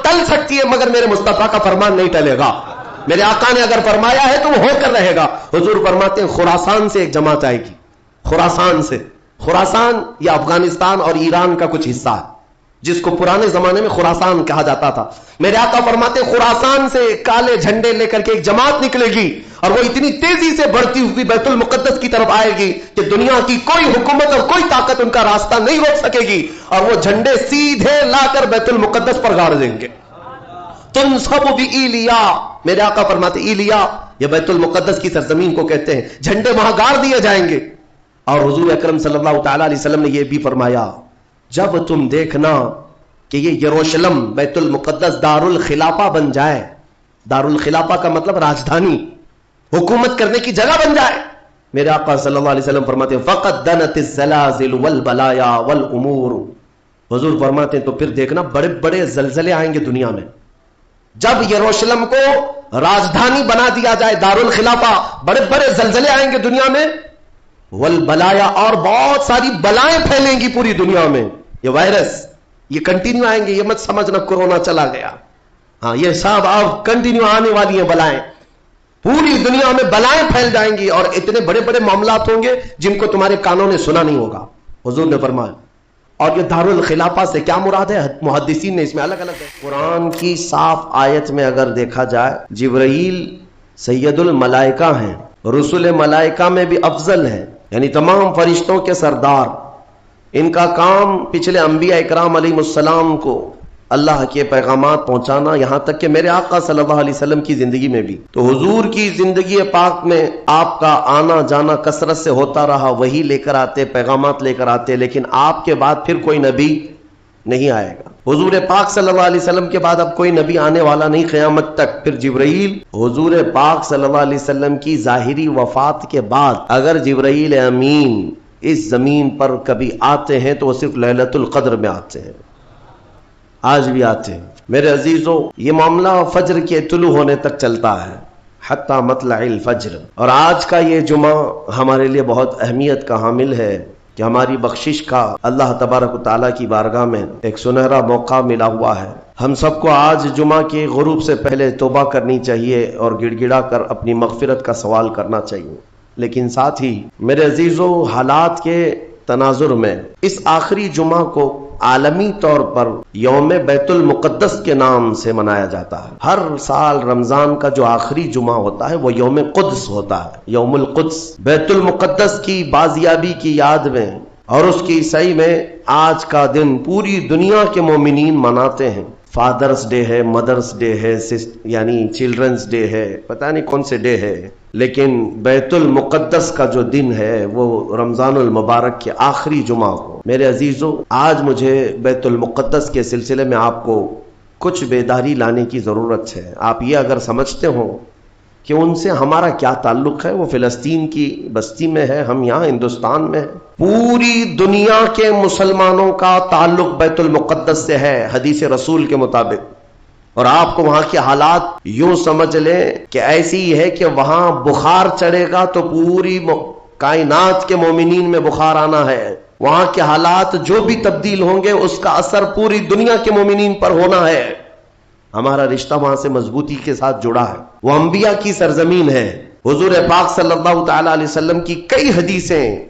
ٹل سکتی ہے مگر میرے مصطفیٰ کا فرمان نہیں ٹلے گا. میرے آقا نے اگر فرمایا ہے تو وہ ہو کر رہے گا. حضور فرماتے ہیں خراسان سے ایک جماعت آئے گی. خراسان سے. خراسان یہ افغانستان اور ایران کا کچھ حصہ ہے جس کو پرانے زمانے میں خراسان کہا جاتا تھا. میرے آقا فرماتے ہیں خراسان سے کالے جھنڈے لے کر کے ایک جماعت نکلے گی اور وہ اتنی تیزی سے بڑھتی ہوئی بیت المقدس کی طرف آئے گی کہ دنیا کی کوئی حکومت اور کوئی طاقت ان کا راستہ نہیں روک سکے گی اور وہ جھنڈے سیدھے لا کر بیت المقدس پر گاڑ دیں گے. تنصب بإیلیا. میرے آقا فرماتے ایلیا یہ بیت المقدس کی سرزمین کو کہتے ہیں. جھنڈے وہاں گاڑ دیے جائیں گے. اور حضور اکرم صلی اللہ تعالی علیہ وسلم نے یہ بھی فرمایا جب تم دیکھنا کہ یہ یروشلم بیت المقدس دار الخلافہ بن جائے. دار الخلافہ کا مطلب راجدھانی, حکومت کرنے کی جگہ بن جائے. میرے آقا صلی اللہ علیہ وسلم فرماتے ہیں فقد دنت الزلازل والبلایا والامور. حضور فرماتے ہیں تو پھر دیکھنا بڑے بڑے زلزلے آئیں گے دنیا میں. جب یروشلم کو راجدھانی بنا دیا جائے دار الخلافہ, بڑے بڑے زلزلے آئیں گے دنیا میں. والبلایا اور بہت ساری بلائیں پھیلیں گی پوری دنیا میں. یہ وائرس یہ کنٹینیو آئیں گے, یہ مت سمجھنا کورونا چلا گیا. ہاں یہ سب اب کنٹینیو آنے والی ہیں بلائیں. پوری دنیا میں بلائیں پھیل جائیں گی اور اتنے بڑے بڑے معاملات ہوں گے جن کو تمہارے کانوں نے سنا نہیں ہوگا. حضور نے فرمایا. اور یہ دار الخلافہ سے کیا مراد ہے محدثین نے اس میں الگ الگ ہے. قرآن کی صاف آیت میں اگر دیکھا جائے جبرائیل سید الملائکہ ہیں, رسول ملائکہ میں بھی افضل ہیں, یعنی تمام فرشتوں کے سردار. ان کا کام پچھلے انبیاء اکرام علیہ السلام کو اللہ کے پیغامات پہنچانا, یہاں تک کہ میرے آقا صلی اللہ علیہ وسلم کی زندگی میں بھی. تو حضور کی زندگی پاک میں آپ کا آنا جانا کثرت سے ہوتا رہا, وہی لے کر آتے, پیغامات لے کر آتے, لیکن آپ کے بعد پھر کوئی نبی نہیں آئے گا. حضور پاک صلی اللہ علیہ وسلم کے بعد اب کوئی نبی آنے والا نہیں قیامت تک. پھر جبرائیل حضور پاک صلی اللہ علیہ وسلم کی ظاہری وفات کے بعد اگر جبرائیل امین اس زمین پر کبھی آتے ہیں تو وہ صرف لیلۃ القدر میں آتے ہیں, آج بھی آتے ہیں. میرے عزیزو یہ معاملہ فجر کے طلوع ہونے تک چلتا ہے حتی مطلع الفجر. اور آج کا یہ جمعہ ہمارے لیے بہت اہمیت کا حامل ہے کہ ہماری بخشش کا اللہ تبارک و تعالیٰ کی بارگاہ میں ایک سنہرا موقع ملا ہوا ہے. ہم سب کو آج جمعہ کے غروب سے پہلے توبہ کرنی چاہیے اور گڑ گڑا کر اپنی مغفرت کا سوال کرنا چاہیے. لیکن ساتھ ہی میرے عزیزو حالات کے تناظر میں اس آخری جمعہ کو عالمی طور پر یوم بیت المقدس کے نام سے منایا جاتا ہے. ہر سال رمضان کا جو آخری جمعہ ہوتا ہے وہ یوم قدس ہوتا ہے, یوم القدس. بیت المقدس کی بازیابی کی یاد میں اور اس کی عیسائی میں آج کا دن پوری دنیا کے مومنین مناتے ہیں. فادرز ڈے ہے, مدرز ڈے ہے, یعنی چلڈرنز ڈے ہے, پتہ نہیں کون سے ڈے ہے, لیکن بیت المقدس کا جو دن ہے وہ رمضان المبارک کے آخری جمعہ کو. میرے عزیزو آج مجھے بیت المقدس کے سلسلے میں آپ کو کچھ بیداری لانے کی ضرورت ہے. آپ یہ اگر سمجھتے ہو کہ ان سے ہمارا کیا تعلق ہے, وہ فلسطین کی بستی میں ہے, ہم یہاں ہندوستان میں ہیں. پوری دنیا کے مسلمانوں کا تعلق بیت المقدس سے ہے حدیث رسول کے مطابق. اور آپ کو وہاں کے حالات یوں سمجھ لیں کہ ایسی ہے کہ وہاں بخار چڑھے گا تو پوری کائنات کے مومنین میں بخار آنا ہے. وہاں کے حالات جو بھی تبدیل ہوں گے اس کا اثر پوری دنیا کے مومنین پر ہونا ہے. ہمارا رشتہ وہاں سے مضبوطی کے ساتھ جڑا ہے. وہ انبیاء کی سرزمین ہے. حضور پاک صلی اللہ تعالی علیہ وسلم کی کئی حدیثیں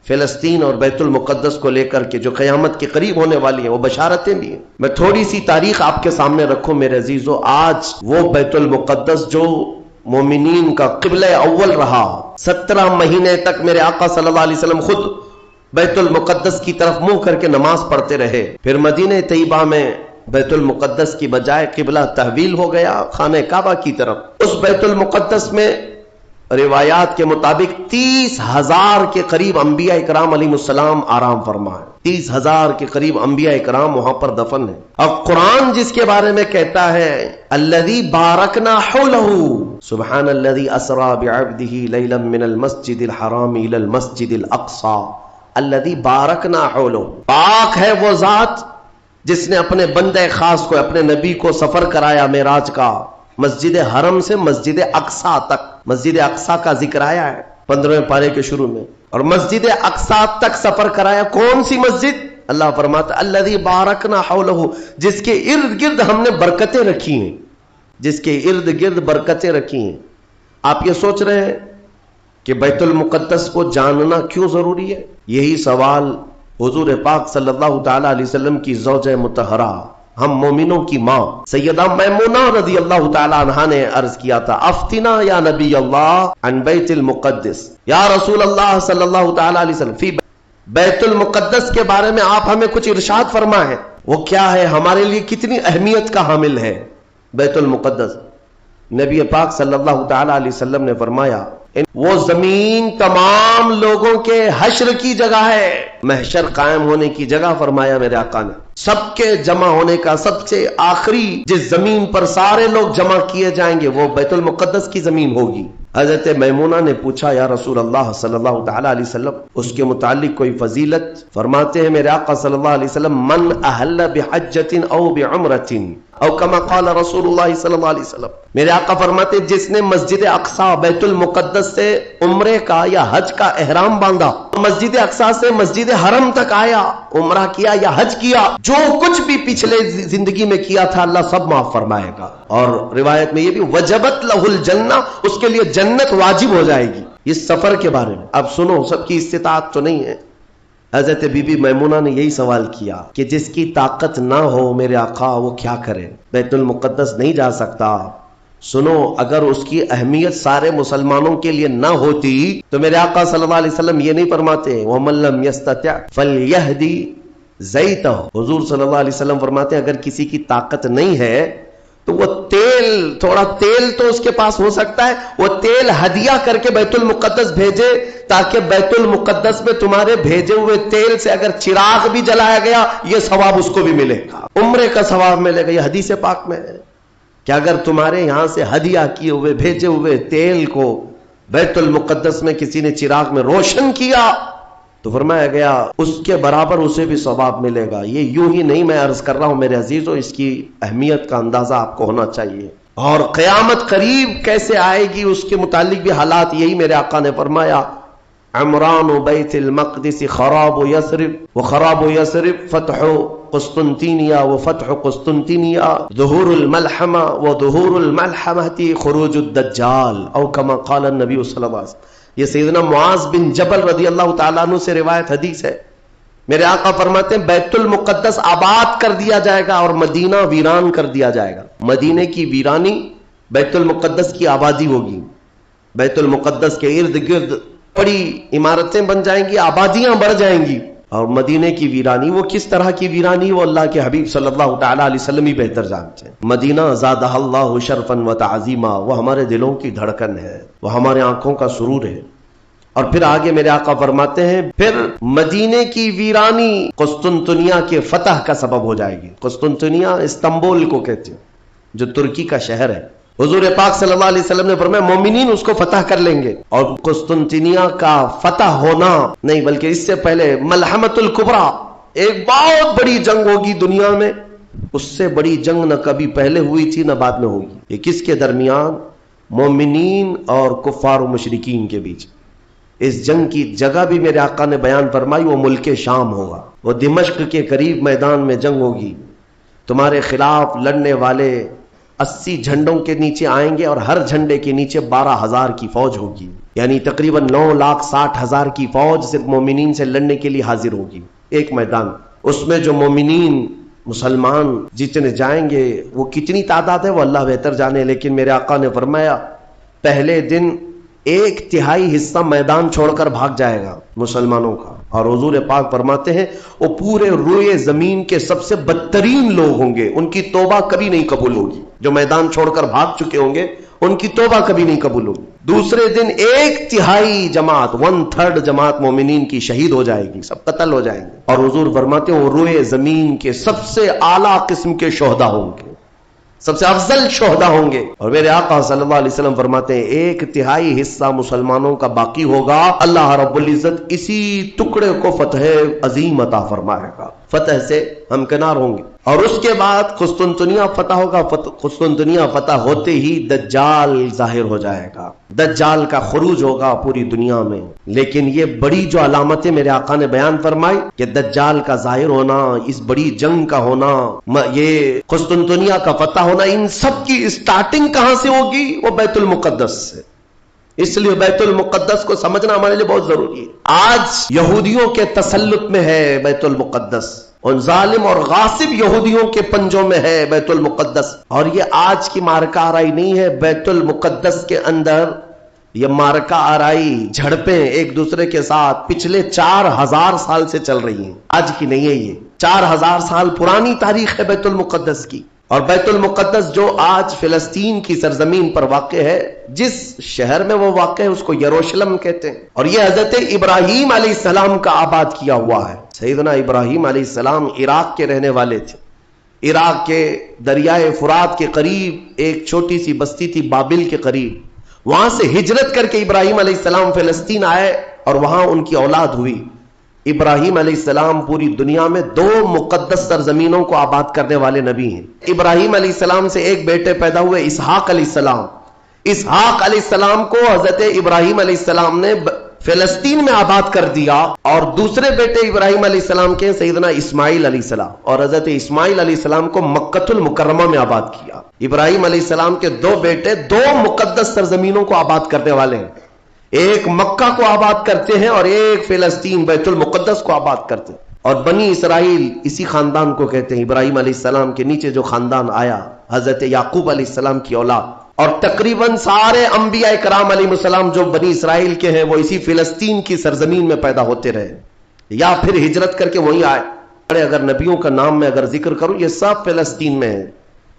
فلسطین اور بیت المقدس کو لے کر کے جو قیامت کے قریب ہونے والی ہیں وہ بشارتیں بھی ہیں. میں تھوڑی سی تاریخ آپ کے سامنے رکھوں میرے عزیزو. آج وہ بیت المقدس جو مومنین کا قبلہ اول رہا, 17 مہینے تک میرے آقا صلی اللہ علیہ وسلم خود بیت المقدس کی طرف منہ کر کے نماز پڑھتے رہے. پھر مدینہ طیبہ میں بیت المقدس کی بجائے قبلہ تحویل ہو گیا خانہ کعبہ کی طرف. اس بیت المقدس میں روایات کے مطابق 30,000 کے قریب انبیاء اکرام علیہ السلام آرام فرما ہے. 30,000 کے قریب انبیاء اکرام وہاں پر دفن ہیں. اب قرآن جس کے بارے میں کہتا ہے الذی بارکنا حولہ, سبحان الذی اسری بعبدہ لیلا من المسجد الحرام الی المسجد الاقصی الذی بارکنا حولہ. پاک ہے وہ ذات جس نے اپنے بندے خاص کو, اپنے نبی کو سفر کرایا معراج کا, مسجد حرم سے مسجد اقصی تک. مسجد اقصی کا ذکر آیا ہے 15ویں پارے کے شروع میں, اور مسجد اقصی تک سفر کرایا. کون سی مسجد؟ اللہ فرماتا الذی بارکنا حولہ، جس کے ارد گرد ہم نے برکتیں رکھی ہیں، جس کے ارد گرد برکتیں رکھی ہیں۔ آپ یہ سوچ رہے ہیں کہ بیت المقدس کو جاننا کیوں ضروری ہے؟ یہی سوال حضور پاک صلی اللہ تعالی علیہ وسلم کی زوجہ مطہرہ، ہم مومنوں کی ماں سیدہ میمونہ رضی اللہ تعالی عنہا نے عرض کیا تھا، افتنا یا نبی اللہ عن بیت المقدس، یا رسول اللہ صلی اللہ تعالی علیہ وسلم فی بیت المقدس کے بارے میں آپ ہمیں کچھ ارشاد فرمائیں، وہ کیا ہے، ہمارے لیے کتنی اہمیت کا حامل ہے بیت المقدس۔ نبی پاک صلی اللہ تعالی علیہ وسلم نے فرمایا وہ زمین تمام لوگوں کے حشر کی جگہ ہے، محشر قائم ہونے کی جگہ فرمایا میرے آقا نے، سب کے جمع ہونے کا سب سے آخری جس زمین پر سارے لوگ جمع کیے جائیں گے وہ بیت المقدس کی زمین ہوگی۔ حضرت میمونہ نے پوچھا یا رسول اللہ صلی اللہ تعالی علیہ وسلم اس کے متعلق کوئی فضیلت؟ فرماتے ہیں میرے آقا صلی اللہ علیہ وسلم من احل بحجۃ او بعمرۃ او کما قال رسول اللہ صلی اللہ علیہ وسلم، میرے آقا فرماتے جس نے مسجد اقصی بیت المقدس سے عمرے کا یا حج کا احرام باندھا، مسجد اقصی سے مسجد حرم تک آیا، عمرہ کیا یا حج کیا، جو کچھ بھی پچھلے زندگی میں کیا تھا اللہ سب معاف فرمائے گا، اور روایت میں یہ بھی وجبت لہ الجنہ، اس کے لیے جنت واجب ہو جائے گی۔ اس سفر کے بارے میں اب سنو، سب کی استطاعت تو نہیں ہے۔ حضرت بی بی میمونہ نے یہی سوال کیا کہ جس کی طاقت نہ ہو میرے آقا وہ کیا کرے، بیت المقدس نہیں جا سکتا۔ سنو، اگر اس کی اہمیت سارے مسلمانوں کے لیے نہ ہوتی تو میرے آقا صلی اللہ علیہ وسلم یہ نہیں فرماتے وَمَن لَّمْ يَسْتَطِعْ فَلْيَهْدِ زَيْتَهُ، حضور صلی اللہ علیہ وسلم فرماتے ہیں اگر کسی کی طاقت نہیں ہے تو وہ تیل، تھوڑا تیل تو اس کے پاس ہو سکتا ہے، وہ تیل ہدیہ کر کے بیت المقدس بھیجے تاکہ بیت المقدس میں تمہارے بھیجے ہوئے تیل سے اگر چراغ بھی جلایا گیا یہ ثواب اس کو بھی ملے گا، عمرے کا ثواب ملے گا۔ یہ حدیث پاک میں ہے کہ اگر تمہارے یہاں سے ہدیہ کیے ہوئے بھیجے ہوئے تیل کو بیت المقدس میں کسی نے چراغ میں روشن کیا تو فرمایا گیا اس کے برابر اسے بھی ثواب ملے گا۔ یہ یوں ہی نہیں میں عرض کر رہا ہوں میرے عزیزوں، اس کی اہمیت کا اندازہ آپ کو ہونا چاہیے، اور قیامت قریب کیسے آئے گی اس کے متعلق بھی حالات یہی میرے آقا نے فرمایا عمران بیت المقدس خراب یثرب وخراب یثرب فتح قسطنطینیہ وفتح قسطنطینیہ ظہور الملحمہ وظہور الملحمہ خروج الدجال او کما قال النبی صلی اللہ علیہ وسلم۔ یہ سیدنا معاذ بن جبل رضی اللہ تعالیٰ عنہ سے روایت حدیث ہے، میرے آقا فرماتے ہیں بیت المقدس آباد کر دیا جائے گا اور مدینہ ویران کر دیا جائے گا۔ مدینے کی ویرانی بیت المقدس کی آبادی ہوگی، بیت المقدس کے ارد گرد بڑی عمارتیں بن جائیں گی، آبادیاں بڑھ جائیں گی، اور مدینے کی ویرانی وہ کس طرح کی ویرانی وہ اللہ کے حبیب صلی اللہ تعالی علیہ وسلم ہی بہتر جانتے ہیں۔ مدینہ زادہ اللہ شرفا و تعظیما، وہ ہمارے دلوں کی دھڑکن ہے، وہ ہمارے آنکھوں کا سرور ہے۔ اور پھر آگے میرے آقا فرماتے ہیں پھر مدینے کی ویرانی قسطنطنیہ کے فتح کا سبب ہو جائے گی۔ قسطنطنیہ استنبول کو کہتے ہیں جو ترکی کا شہر ہے۔ حضور پاک صلی اللہ علیہ وسلم نے فرمایا مومنین اس کو فتح کر لیں گے، اور قسطنطنیہ کا فتح ہونا نہیں بلکہ اس سے پہلے ملحمۃ الکبریٰ، ایک بہت بڑی جنگ ہوگی دنیا میں، اس سے بڑی جنگ نہ کبھی پہلے ہوئی تھی نہ بعد میں ہوگی۔ یہ کس کے درمیان؟ مومنین اور کفار و مشرکین کے بیچ۔ اس جنگ کی جگہ بھی میرے آقا نے بیان فرمائی، وہ ملک شام ہوگا، وہ دمشق کے قریب میدان میں جنگ ہوگی، تمہارے خلاف لڑنے والے 80 جھنڈوں کے نیچے آئیں گے اور ہر جھنڈے کے نیچے 12,000 کی فوج ہوگی، یعنی تقریباً 9,60,000 کی فوج صرف مومنین سے لڑنے کے لیے حاضر ہوگی ایک میدان۔ اس میں جو مومنین مسلمان جتنے جائیں گے وہ کتنی تعداد ہے وہ اللہ بہتر جانے، لیکن میرے آقا نے فرمایا پہلے دن 1/3 حصہ میدان چھوڑ کر بھاگ جائے گا مسلمانوں کا، اور حضور پاک فرماتے ہیں وہ پورے روئے زمین کے سب سے بدترین لوگ ہوں گے، ان کی توبہ کبھی نہیں قبول ہوگی، جو میدان چھوڑ کر بھاگ چکے ہوں گے ان کی توبہ کبھی نہیں قبول ہوگی۔ دوسرے دن 1/3 جماعت 1/3 جماعت مومنین کی شہید ہو جائے گی، سب قتل ہو جائیں گے، اور حضور فرماتے ہیں وہ روئے زمین کے سب سے اعلیٰ قسم کے شہداء ہوں گے، سب سے افضل شہداء ہوں گے۔ اور میرے آقا صلی اللہ علیہ وسلم فرماتے ہیں 1/3 حصہ مسلمانوں کا باقی ہوگا، اللہ رب العزت اسی ٹکڑے کو فتح عظیم عطا فرمائے گا، فتح سے ہمکنار ہوں گے۔ اور اس کے بعد قسطنطنیہ فتح ہوگا. قسطنطنیہ فتح ہوتے ہی دجال ظاہر ہو جائے گا، دجال کا خروج ہوگا پوری دنیا میں. لیکن یہ بڑی جو علامتیں میرے آقا نے بیان فرمائی کہ دجال کا ظاہر ہونا، اس بڑی جنگ کا ہونا، یہ قسطنطنیہ کا فتح ہونا، ان سب کی اسٹارٹنگ کہاں سے ہوگی؟ وہ بیت المقدس سے. اس لیے بیت المقدس کو سمجھنا ہمارے لیے بہت ضروری ہے. آج یہودیوں کے تسلط میں ہے بیت المقدس، ان ظالم اور غاصب یہودیوں کے پنجوں میں ہے بیت المقدس. اور یہ آج کی مارکہ آرائی نہیں ہے. بیت المقدس کے اندر یہ مارکہ آرائی، جھڑپیں ایک دوسرے کے ساتھ پچھلے 4000 سال سے چل رہی ہیں، آج کی نہیں ہے. یہ 4000 سال پرانی تاریخ ہے بیت المقدس کی. اور بیت المقدس جو آج فلسطین کی سرزمین پر واقع ہے، جس شہر میں وہ واقع ہے اس کو یروشلم کہتے ہیں. اور یہ حضرت ابراہیم علیہ السلام کا آباد کیا ہوا ہے. سیدنا ابراہیم علیہ السلام عراق کے رہنے والے تھے. عراق کے دریائے فرات کے قریب ایک چھوٹی سی بستی تھی، بابل کے قریب. وہاں سے ہجرت کر کے ابراہیم علیہ السلام فلسطین آئے اور وہاں ان کی اولاد ہوئی. ابراہیم علیہ السلام پوری دنیا میں 2 مقدس سرزمینوں کو آباد کرنے والے نبی ہیں. ابراہیم علیہ السلام سے ایک بیٹے پیدا ہوئے، اسحاق علیہ السلام. اسحاق علیہ السلام کو حضرت ابراہیم علیہ السلام نے فلسطین میں آباد کر دیا. اور دوسرے بیٹے ابراہیم علیہ السلام کے سیدنا اسماعیل علیہ السلام، اور حضرت اسماعیل علیہ السلام کو مکۃ المکرمہ میں آباد کیا. ابراہیم علیہ السلام کے 2 بیٹے 2 مقدس سرزمینوں کو آباد کرنے والے ہیں. ایک مکہ کو آباد کرتے ہیں اور ایک فلسطین بیت المقدس کو آباد کرتے ہیں. اور بنی اسرائیل اسی خاندان کو کہتے ہیں. ابراہیم علیہ السلام کے نیچے جو خاندان آیا، حضرت یعقوب علیہ السلام کی اولاد، اور تقریباً سارے انبیاء کرام علیہ السلام جو بنی اسرائیل کے ہیں وہ اسی فلسطین کی سرزمین میں پیدا ہوتے رہے یا پھر ہجرت کر کے وہیں آئے. اگر نبیوں کا نام میں اگر ذکر کروں، یہ سب فلسطین میں ہے.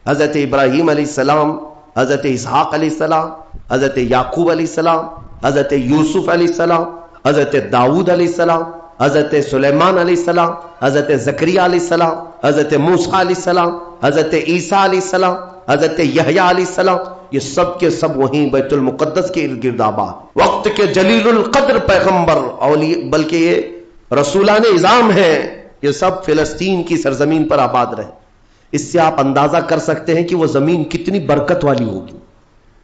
حضرت ابراہیم علیہ السلام، حضرت اسحاق علیہ السلام، حضرت یعقوب علیہ السلام، حضرت یوسف علیہ السلام، حضرت داؤد علیہ السلام، حضرت سلیمان علیہ السلام، حضرت زکریا علیہ السلام، حضرت موسیٰ علیہ السلام، حضرت عیسیٰ علیہ السلام، حضرت یحییٰ علیہ السلام. یہ سب کے سب وہیں بیت المقدس کے ارد گرد آباد. وقت کے جلیل القدر پیغمبر بلکہ یہ رسولان اعظام ہیں، یہ سب فلسطین کی سرزمین پر آباد رہے. اس سے آپ اندازہ کر سکتے ہیں کہ وہ زمین کتنی برکت والی ہوگی،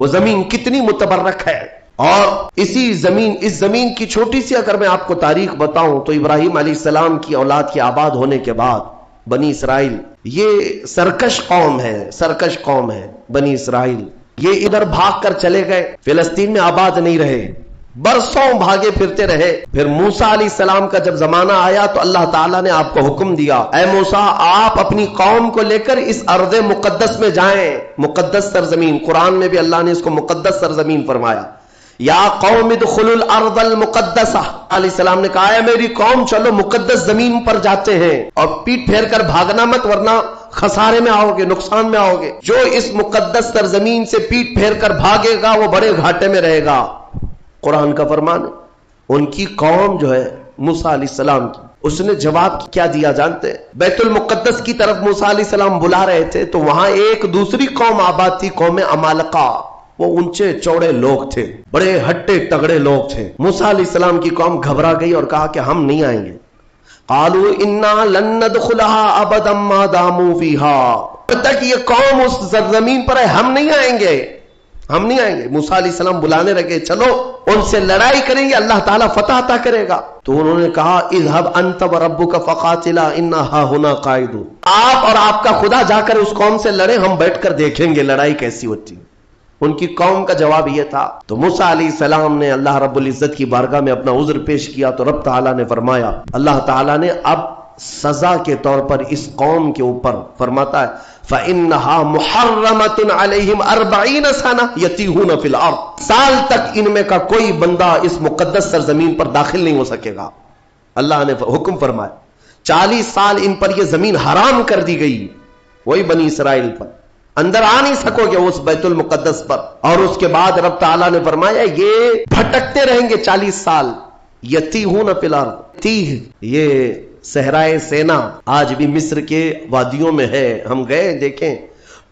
وہ زمین کتنی متبرک ہے. اور اس زمین کی چھوٹی سی اگر میں آپ کو تاریخ بتاؤں تو ابراہیم علیہ السلام کی اولاد کے آباد ہونے کے بعد بنی اسرائیل، یہ سرکش قوم ہے بنی اسرائیل. یہ ادھر بھاگ کر چلے گئے، فلسطین میں آباد نہیں رہے، برسوں بھاگے پھرتے رہے. پھر موسیٰ علیہ السلام کا جب زمانہ آیا تو اللہ تعالیٰ نے آپ کو حکم دیا، اے موسیٰ آپ اپنی قوم کو لے کر اس ارض مقدس میں جائیں. مقدس سرزمین، قرآن میں بھی اللہ نے اس کو مقدس سرزمین فرمایا. یا قوم ادخلوا الارض المقدسہ، علیہ السلام نے کہا ہے میری قوم چلو مقدس زمین پر جاتے ہیں، اور پیٹ پھیر کر بھاگنا مت ورنہ خسارے میں آؤ گے، نقصان میں آؤ گے. جو اس مقدس سرزمین سے پیٹ پھیر کر بھاگے گا وہ بڑے گھاٹے میں رہے گا. قرآن کا فرمان ہے. ان کی قوم جو ہے موسیٰ علیہ السلام کی، اس نے جواب کیا دیا جانتے ہیں؟ بیت المقدس کی طرف موسیٰ علیہ السلام بلا رہے تھے تو وہاں ایک دوسری قوم آباد تھی، قوم عمالقہ. وہ اونچے چوڑے لوگ تھے، بڑے ہٹے تگڑے لوگ تھے. موسیٰ علیہ السلام کی قوم گھبرا گئی اور کہا کہ ہم نہیں آئیں گے. قالوا انا لن ندخلها ابدا ما داموا فيها، جب تک یہ قوم اس سرزمین پر ہے ہم نہیں آئیں گے. موسیٰ علیہ السلام بلانے لگے، چلو ان سے لڑائی کریں گے، اللہ تعالیٰ فتح عطا کرے گا. تو انہوں نے کہا اذهب انت وربك فقاتلا انا هاهنا قاعدون، آپ اور آپ کا خدا جا کر اس قوم سے لڑیں، ہم بیٹھ کر دیکھیں گے لڑائی کیسی ہوتی. ان کی قوم کا جواب یہ تھا. تو موسیٰ علیہ السلام نے اللہ رب العزت کی بارگاہ میں اپنا عذر پیش کیا تو رب تعالیٰ نے فرمایا، اللہ تعالیٰ نے اب سزا کے طور پر اس قوم کے اوپر فرماتا ہے فَإِنَّهَا مُحَرَّمَةٌ عَلَيْهِمْ 40 سَنَةً يَتِيهُونَ فِي الْأَرْضِ، سال تک ان میں کا کوئی بندہ اس مقدس سرزمین پر داخل نہیں ہو سکے گا. اللہ نے حکم فرمایا 40 سال ان پر یہ زمین حرام کر دی گئی، وہی بنی اسرائیل پر اندر آ نہیں سکو گے اس بیت المقدس پر. اور اس کے بعد رب تعالیٰ نے فرمایا یہ بھٹکتے رہیں گے 40 سال. یتیہون فی الارض، تیہ یہ صحرائے سینا آج بھی مصر کے وادیوں میں ہے. ہم گئے دیکھیں،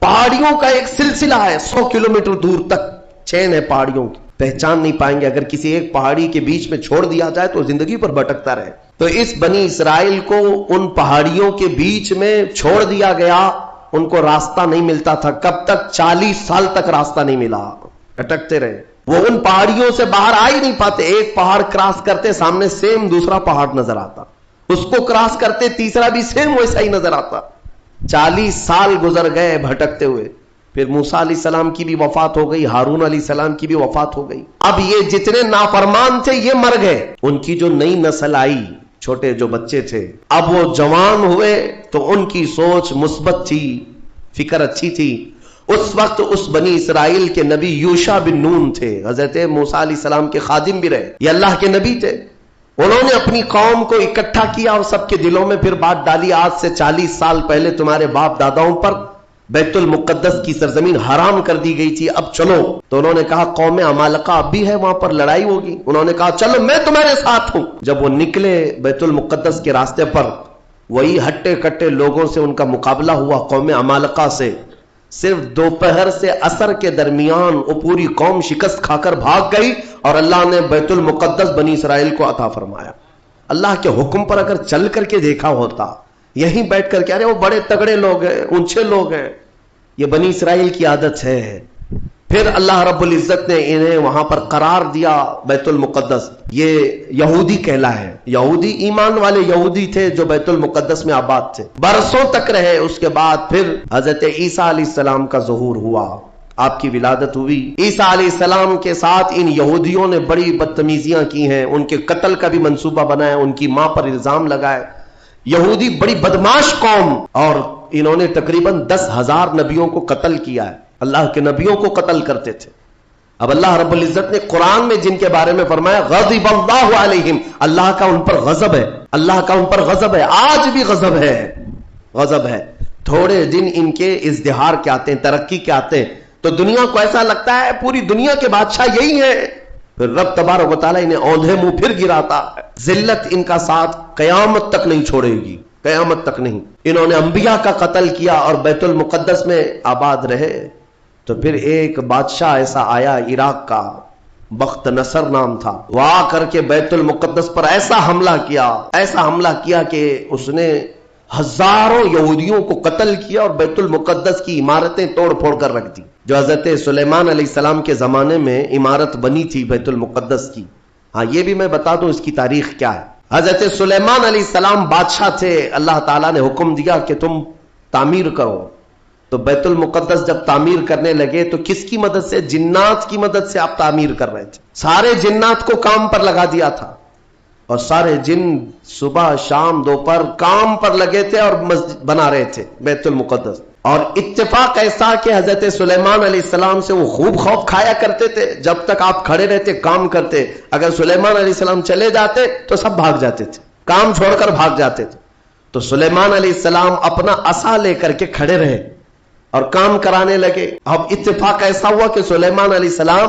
پہاڑیوں کا ایک سلسلہ ہے، 100 کلومیٹر دور تک چین ہے پہاڑیوں کی، پہچان نہیں پائیں گے. اگر کسی ایک پہاڑی کے بیچ میں چھوڑ دیا جائے تو زندگی پر بھٹکتا رہے. تو اس بنی اسرائیل کو ان پہاڑیوں کے بیچ میں چھوڑ دیا گیا، ان کو راستہ نہیں ملتا تھا، کب تک؟ 40 سال تک راستہ نہیں ملا، اٹکتے رہے، وہ ان پہاڑیوں سے باہر آ ہی نہیں پاتے۔ ایک پہاڑ کراس کرتے سامنے سیم دوسرا پہاڑ نظر آتا، اس کو کراس کرتے تیسرا بھی سیم ویسا ہی نظر آتا۔ 40 سال گزر گئے بھٹکتے ہوئے، پھر موسیٰ علیہ السلام کی بھی وفات ہو گئی، ہارون علیہ السلام کی بھی وفات ہو گئی۔ اب یہ جتنے نافرمان تھے یہ مر گئے، ان کی جو نئی نسل آئی، چھوٹے جو بچے تھے، اب وہ جوان ہوئے تو ان کی سوچ مثبت تھی، فکر اچھی تھی۔ اس وقت اس بنی اسرائیل کے نبی یوشع بن نون تھے، حضرت موسیٰ علیہ السلام کے خادم بھی رہے، یہ اللہ کے نبی تھے۔ انہوں نے اپنی قوم کو اکٹھا کیا اور سب کے دلوں میں پھر بات ڈالی، آج سے 40 سال پہلے تمہارے باپ داداؤں پر بیت المقدس کی سرزمین حرام کر دی گئی تھی، اب چلو۔ تو انہوں نے کہا قوم عمالقہ اب بھی ہے، وہاں پر لڑائی ہوگی۔ انہوں نے کہا چلو میں تمہارے ساتھ ہوں۔ جب وہ نکلے بیت المقدس کے راستے پر، وہی ہٹے کٹے لوگوں سے ان کا مقابلہ ہوا، قوم عمالقہ سے۔ صرف دوپہر سے عصر کے درمیان وہ پوری قوم شکست کھا کر بھاگ گئی اور اللہ نے بیت المقدس بنی اسرائیل کو عطا فرمایا۔ اللہ کے حکم پر اگر چل کر کے دیکھا ہوتا، یہیں بیٹھ کر کے، ارے وہ بڑے تگڑے لوگ ہیں، اونچے لوگ ہیں، یہ بنی اسرائیل کی عادت ہے۔ پھر اللہ رب العزت نے انہیں وہاں پر قرار دیا، بیت المقدس یہ یہودی کہلا ہے، یہودی ایمان والے یہودی تھے جو بیت المقدس میں آباد تھے، برسوں تک رہے۔ اس کے بعد پھر حضرت عیسیٰ علیہ السلام کا ظہور ہوا، آپ کی ولادت ہوئی۔ عیسیٰ علیہ السلام کے ساتھ ان یہودیوں نے بڑی بدتمیزیاں کی ہیں، ان کے قتل کا بھی منصوبہ بنایا، ان کی ماں پر الزام لگائے۔ یہودی بڑی بدماش قوم، اور انہوں نے تقریباً 10,000 نبیوں کو قتل کیا ہے، اللہ کے نبیوں کو قتل کرتے تھے۔ اب اللہ رب العزت نے قرآن میں جن کے بارے میں فرمایا غضب اللہ علیہم، اللہ کا ان پر غضب ہے، اللہ کا ان پر غضب ہے، آج بھی غضب ہے، غضب ہے۔ تھوڑے دن ان کے ازدہار کے آتے ہیں، ترقی کے آتے ہیں، تو دنیا کو ایسا لگتا ہے پوری دنیا کے بادشاہ یہی ہیں، پھر رب تبارک و تعالیٰ انہیں اوندھے منہ پھر گراتا ہے۔ ذلت ان کا ساتھ قیامت تک نہیں چھوڑے گی، قیامت تک نہیں۔ انہوں نے انبیاء کا قتل کیا اور بیت المقدس میں آباد رہے۔ تو پھر ایک بادشاہ ایسا آیا عراق کا، بخت نصر نام تھا، وہ آ کر کے بیت المقدس پر ایسا حملہ کیا، ایسا حملہ کیا کہ اس نے ہزاروں یہودیوں کو قتل کیا اور بیت المقدس کی عمارتیں توڑ پھوڑ کر رکھ دی، جو حضرت سلیمان علیہ السلام کے زمانے میں عمارت بنی تھی بیت المقدس کی۔ ہاں یہ بھی میں بتا دوں اس کی تاریخ کیا ہے۔ حضرت سلیمان علیہ السلام بادشاہ تھے، اللہ تعالیٰ نے حکم دیا کہ تم تعمیر کرو۔ تو بیت المقدس جب تعمیر کرنے لگے تو کس کی مدد سے؟ جنات کی مدد سے آپ تعمیر کر رہے تھے، سارے جنات کو کام پر لگا دیا تھا، اور سارے جن صبح شام دوپہر کام پر لگے تھے اور مسجد بنا رہے تھے بیت المقدس۔ اور اتفاق ایسا کہ حضرت سلیمان علیہ السلام سے وہ خوب خوف کھایا کرتے تھے، جب تک آپ کھڑے رہتے کام کرتے، اگر سلیمان علیہ السلام چلے جاتے تو سب بھاگ جاتے تھے، کام چھوڑ کر بھاگ جاتے تھے۔ تو سلیمان علیہ السلام اپنا عصا لے کر کے کھڑے رہے اور کام کرانے لگے۔ اب اتفاق ایسا ہوا کہ سلیمان علیہ السلام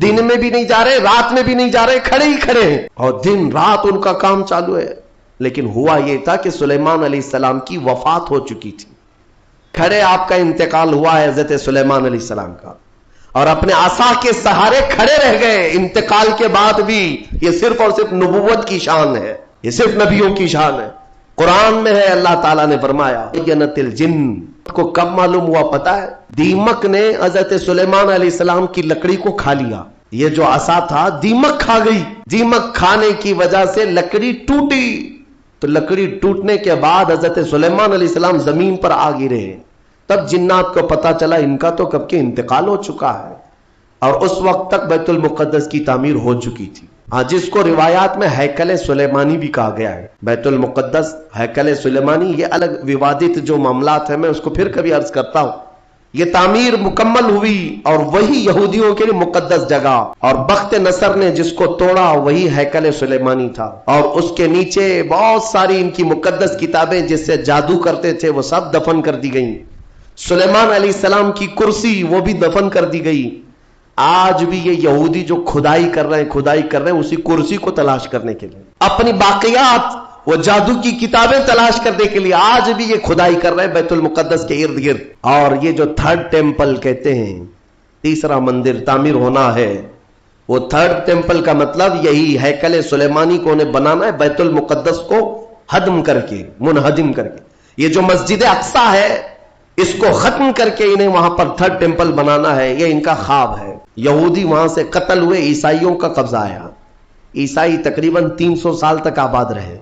دن میں بھی نہیں جا رہے، رات میں بھی نہیں جا رہے، کھڑے ہی کھڑے ہیں، اور دن رات ان کا کام چالو ہے۔ لیکن ہوا یہ تھا کہ سلیمان علیہ السلام کی وفات ہو چکی تھی، کھڑے آپ کا انتقال ہوا ہے حضرت سلیمان علیہ السلام کا، اور اپنے عصا کے سہارے کھڑے رہ گئے انتقال کے بعد بھی۔ یہ صرف اور صرف نبوت کی شان ہے، یہ صرف نبیوں کی شان ہے۔ قرآن میں ہے، اللہ تعالیٰ نے فرمایا جنت الجن کو کب معلوم ہوا پتا ہے؟ دیمک نے حضرت سلیمان علیہ السلام کی لکڑی کو کھا لیا، یہ جو عصا تھا دیمک کھا گئی، دیمک کھانے کی وجہ سے لکڑی ٹوٹی، تو لکڑی ٹوٹنے کے بعد حضرت سلیمان علیہ السلام زمین پر آ گرے، تب جنات کو پتا چلا ان کا تو کب کے انتقال ہو چکا ہے، اور اس وقت تک بیت المقدس کی تعمیر ہو چکی تھی۔ ہاں جس کو روایات میں ہیکل سلیمانی بھی کہا گیا ہے، بیت المقدس ہیکل سلیمانی، یہ الگ ووادت جو معاملات ہیں، میں اس کو پھر کبھی عرض کرتا ہوں۔ یہ تعمیر مکمل ہوئی اور وہی یہودیوں کے لیے مقدس جگہ، اور بخت نصر نے جس کو توڑا وہی ہیکل سلیمانی تھا، اور اس کے نیچے بہت ساری ان کی مقدس کتابیں جس سے جادو کرتے تھے وہ سب دفن کر دی گئیں۔ سلیمان علیہ السلام کی کرسی وہ بھی دفن کر دی گئی۔ آج بھی یہ یہودی جو کھدائی کر رہے ہیں اسی کرسی کو تلاش کرنے کے لیے، اپنی باقیات وہ جادو کی کتابیں تلاش کرنے کے لیے آج بھی یہ کھدائی کر رہے ہیں بیت المقدس کے ارد گرد۔ اور یہ جو تھرڈ ٹیمپل کہتے ہیں، تیسرا مندر تعمیر ہونا ہے، وہ تھرڈ ٹیمپل کا مطلب یہی ہیکل سلیمانی کو انہیں بنانا ہے، بیت المقدس کو ہدم کر کے، منہدم کر کے. یہ جو مسجد اقصی ہے اس کو ختم کر کے انہیں وہاں پر تھرڈ ٹیمپل بنانا ہے، یہ ان کا خواب ہے. یہودی وہاں سے قتل ہوئے، عیسائیوں کا قبضہ آیا. عیسائی تقریباً 300 سال تک آباد رہے.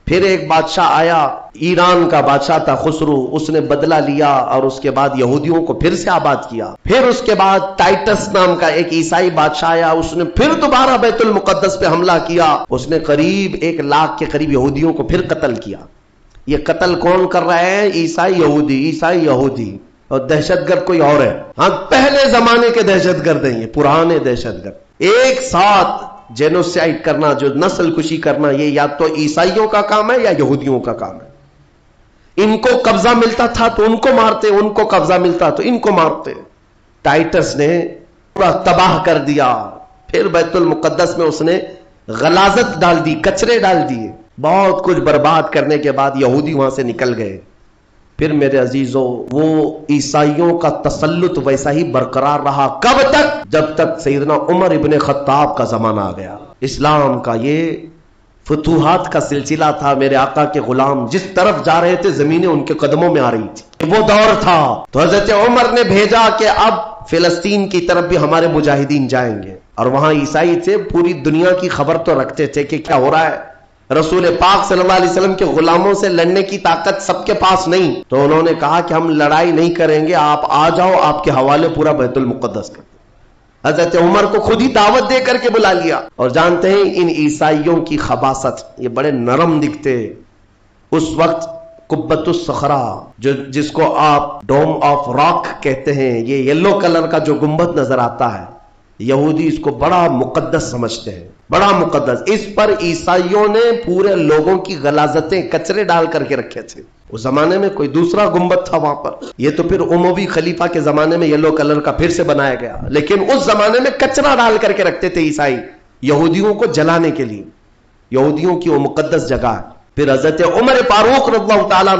پھر ایک بادشاہ آیا، ایران کا بادشاہ تھا خسرو، اس نے بدلہ لیا اور اس کے بعد یہودیوں کو پھر سے آباد کیا. پھر اس کے بعد ٹائٹس نام کا ایک عیسائی بادشاہ آیا، اس نے پھر دوبارہ بیت المقدس پہ حملہ کیا. اس نے قریب 1 لاکھ کے قریب یہودیوں کو پھر قتل کیا. یہ قتل کون کر رہے ہیں؟ عیسائی یہودی، عیسائی یہودی. اور دہشت گرد کوئی اور ہے. ہاں پہلے زمانے کے دہشت گرد ہیں، یہ پرانے دہشت گرد. ایک ساتھ جینوسائیڈ کرنا، جو نسل کشی کرنا، یہ یا تو عیسائیوں کا کام ہے یا یہودیوں کا کام ہے. ان کو قبضہ ملتا تھا تو ان کو مارتے، ان کو قبضہ ملتا تو ان کو مارتے. ٹائٹس نے پورا تباہ کر دیا. پھر بیت المقدس میں اس نے غلاظت ڈال دی، کچرے ڈال دیے. بہت کچھ برباد کرنے کے بعد یہودی وہاں سے نکل گئے. پھر میرے عزیزوں وہ عیسائیوں کا تسلط ویسا ہی برقرار رہا. کب تک؟ جب تک سیدنا عمر ابن خطاب کا زمانہ آ گیا. اسلام کا یہ فتوحات کا سلسلہ تھا. میرے آقا کے غلام جس طرف جا رہے تھے زمینیں ان کے قدموں میں آ رہی تھی. وہ دور تھا تو حضرت عمر نے بھیجا کہ اب فلسطین کی طرف بھی ہمارے مجاہدین جائیں گے. اور وہاں عیسائی تھے، پوری دنیا کی خبر تو رکھتے تھے کہ کیا ہو رہا ہے. رسول پاک صلی اللہ علیہ وسلم کے غلاموں سے لڑنے کی طاقت سب کے پاس نہیں، تو انہوں نے کہا کہ ہم لڑائی نہیں کریں گے، آپ آ جاؤ، آپ کے حوالے پورا بیت المقدس کر. حضرت عمر کو خود ہی دعوت دے کر کے بلا لیا. اور جانتے ہیں ان عیسائیوں کی خباثت، یہ بڑے نرم دکھتے. اس وقت قبۃ الصخرہ جس کو آپ ڈوم آف راک کہتے ہیں، یہ یلو کلر کا جو گنبد نظر آتا ہے، یہودی اس کو بڑا مقدس سمجھتے ہیں، بڑا مقدس. اس پر عیسائیوں نے پورے لوگوں کی غلاظتیں، کچرے ڈال کر کے رکھے تھے. اس زمانے میں کوئی دوسرا گنبد تھا وہاں پر، یہ تو پھر اموی خلیفہ کے زمانے میں یلو کلر کا پھر سے بنایا گیا. لیکن اس زمانے میں کچرا ڈال کر کے رکھتے تھے عیسائی، یہودیوں کو جلانے کے لیے. یہودیوں کی وہ مقدس جگہ ہے. پھر حضرت عمر فاروق رضی اللہ تعالیٰ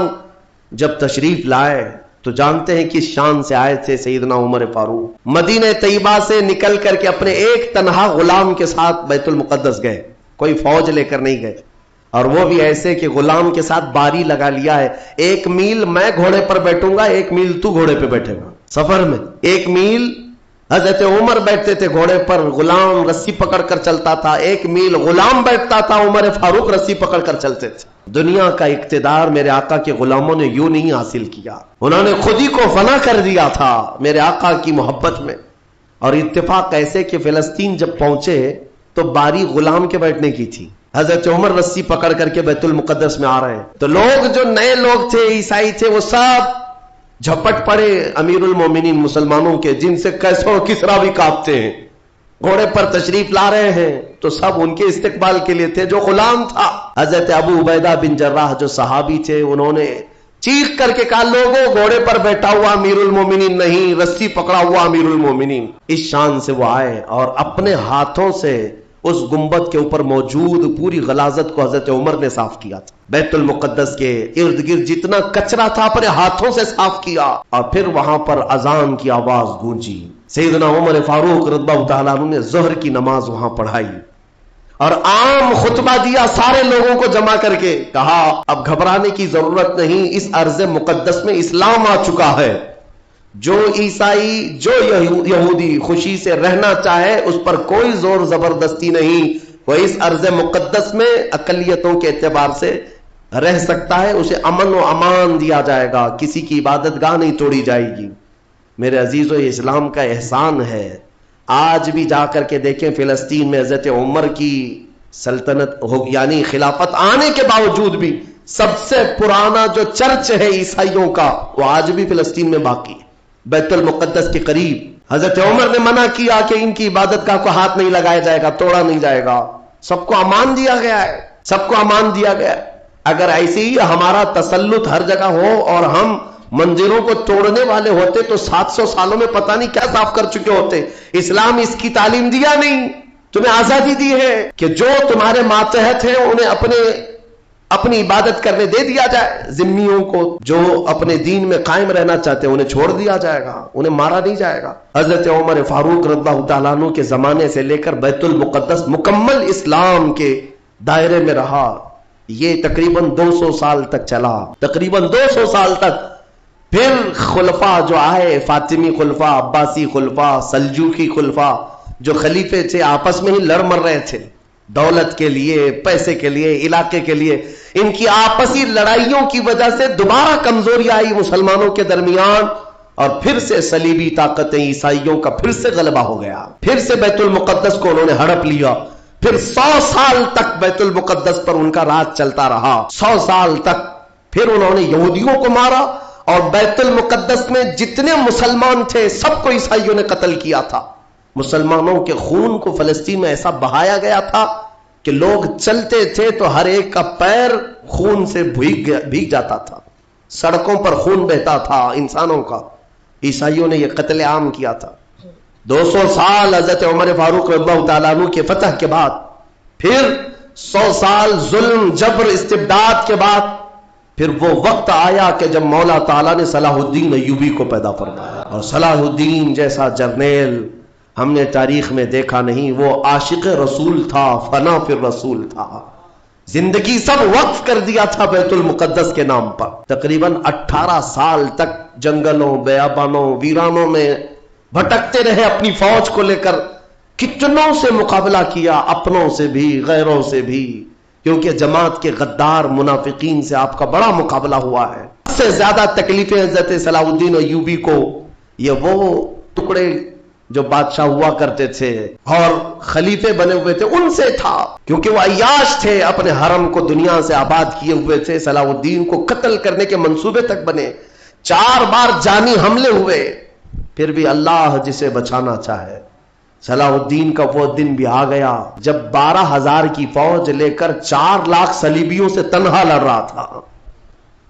جب تشریف لائے تو جانتے ہیں کس شان سے آئے تھے سیدنا عمر فاروق. مدینہ طیبہ سے نکل کر کے اپنے ایک تنہا غلام کے ساتھ بیت المقدس گئے. کوئی فوج لے کر نہیں گئے، اور وہ بھی ایسے کہ غلام کے ساتھ باری لگا لیا ہے. 1 میل میں گھوڑے پر بیٹھوں گا، 1 میل تو گھوڑے پہ بیٹھے گا. سفر میں 1 میل حضرت عمر بیٹھتے تھے گھوڑے پر، غلام رسی پکڑ کر چلتا تھا. 1 میل غلام بیٹھتا تھا، عمر فاروق رسی پکڑ کر چلتے تھے. دنیا کا اقتدار میرے آقا کے غلاموں نے یوں نہیں حاصل کیا، انہوں نے خود ہی کو فنا کر دیا تھا میرے آقا کی محبت میں. اور اتفاق ایسے کہ فلسطین جب پہنچے تو باری غلام کے بیٹھنے کی تھی. حضرت عمر رسی پکڑ کر کے بیت المقدس میں آ رہے ہیں تو لوگ جو نئے لوگ تھے، عیسائی تھے، وہ سب جھپٹ پڑے امیر المومنین مسلمانوں کے، جن سے کیسو کسرا بھی کانپتے ہیں. گھوڑے پر تشریف لا رہے ہیں تو سب ان کے استقبال کے لیے تھے. جو غلام تھا حضرت ابو عبیدہ بن جراح جو صحابی تھے، انہوں نے چیخ کر کے کہا لوگوں گھوڑے پر بیٹھا ہوا امیر المومنین نہیں، رسی پکڑا ہوا امیر المومنین. اس شان سے وہ آئے اور اپنے ہاتھوں سے اس گنبد کے اوپر موجود پوری غلاظت کو حضرت عمر نے صاف کیا تھا. بیت المقدس کے ارد گرد جتنا کچرا تھا اپنے ہاتھوں سے صاف کیا، اور پھر وہاں پر اذان کی آواز گونجی. سیدنا عمر فاروق رضی اللہ تعالیٰ عنہ نے ظہر کی نماز وہاں پڑھائی اور عام خطبہ دیا سارے لوگوں کو جمع کر کے. کہا اب گھبرانے کی ضرورت نہیں، اس ارض مقدس میں اسلام آ چکا ہے. جو عیسائی، جو یہودی خوشی سے رہنا چاہے اس پر کوئی زور زبردستی نہیں. وہ اس ارض مقدس میں اقلیتوں کے اعتبار سے رہ سکتا ہے، اسے امن و امان دیا جائے گا، کسی کی عبادت گاہ نہیں توڑی جائے گی. میرے عزیزو، یہ اسلام کا احسان ہے. آج بھی جا کر کے دیکھیں فلسطین میں حضرت عمر کی سلطنت یعنی خلافت آنے کے باوجود بھی سب سے پرانا جو چرچ ہے عیسائیوں کا، وہ آج بھی فلسطین میں باقی ہے، بیت المقدس کے قریب. حضرت عمر نے منع کیا کہ ان کی عبادت گاہ کو ہاتھ نہیں لگایا جائے گا، توڑا نہیں جائے گا. سب کو امان دیا گیا ہے، سب کو امان دیا گیا ہے. اگر ایسے ہی ہمارا تسلط ہر جگہ ہو اور ہم مندروں کو توڑنے والے ہوتے تو 700 سالوں میں پتہ نہیں کیا صاف کر چکے ہوتے. اسلام اس کی تعلیم دیا نہیں، تمہیں آزادی دی ہے کہ جو تمہارے ماتحت ہیں انہیں اپنے اپنی عبادت کرنے دے دیا جائے، ذمیوں کو جو اپنے دین میں قائم رہنا چاہتے ہیں انہیں چھوڑ دیا جائے گا، انہیں مارا نہیں جائے گا۔ حضرت عمر فاروق رضی اللہ تعالیٰ عنہ کے زمانے سے لے کر بیت المقدس مکمل اسلام کے دائرے میں رہا، یہ تقریباً 200 سال تک چلا، تقریباً 200 سال تک۔ پھر خلفاء جو آئے، فاطمی خلفاء، عباسی خلفاء، سلجوقی خلفاء، جو خلیفے تھے آپس میں ہی لڑ مر رہے تھے، دولت کے لیے، پیسے کے لیے، علاقے کے لیے، ان کی آپسی لڑائیوں کی وجہ سے دوبارہ کمزوری آئی مسلمانوں کے درمیان، اور پھر سے صلیبی طاقتیں عیسائیوں کا پھر سے غلبہ ہو گیا، پھر سے بیت المقدس کو انہوں نے ہڑپ لیا۔ پھر 100 سال تک بیت المقدس پر ان کا راج چلتا رہا، 100 سال تک۔ پھر انہوں نے یہودیوں کو مارا، اور بیت المقدس میں جتنے مسلمان تھے سب کو عیسائیوں نے قتل کیا تھا۔ مسلمانوں کے خون کو فلسطین میں ایسا بہایا گیا تھا کہ لوگ چلتے تھے تو ہر ایک کا پیر خون سے بھیگ جاتا تھا، سڑکوں پر خون بہتا تھا انسانوں کا۔ عیسائیوں نے یہ قتل عام کیا تھا۔ 200 سال حضرت عمر فاروق رضی اللہ تعالیٰ عنہ کے فتح کے بعد، پھر 100 سال ظلم، جبر، استبداد کے بعد، پھر وہ وقت آیا کہ جب مولا تعالیٰ نے صلاح الدین ایوبی کو پیدا فرمایا، اور صلاح الدین جیسا جرنیل ہم نے تاریخ میں دیکھا نہیں۔ وہ عاشق رسول تھا، فنا فی الرسول تھا، زندگی سب وقف کر دیا تھا بیت المقدس کے نام پر۔ تقریباً 18 سال تک جنگلوں، بیابانوں، ویرانوں میں بھٹکتے رہے اپنی فوج کو لے کر، کتنوں سے مقابلہ کیا، اپنوں سے بھی غیروں سے بھی، کیونکہ جماعت کے غدار منافقین سے آپ کا بڑا مقابلہ ہوا ہے۔ سب سے زیادہ تکلیفیں حضرت صلاح الدین ایوبی کو یہ وہ ٹکڑے جو بادشاہ ہوا کرتے تھے اور خلیفے بنے ہوئے تھے ان سے تھا، کیونکہ وہ عیاش تھے، اپنے حرم کو دنیا سے آباد کیے ہوئے تھے۔ صلاح الدین کو قتل کرنے کے منصوبے تک بنے، 4 بار جانی حملے ہوئے، پھر بھی اللہ جسے بچانا چاہے۔ صلاح الدین کا وہ دن بھی آ گیا جب 12,000 کی فوج لے کر 4 لاکھ صلیبیوں سے تنہا لڑ رہا تھا۔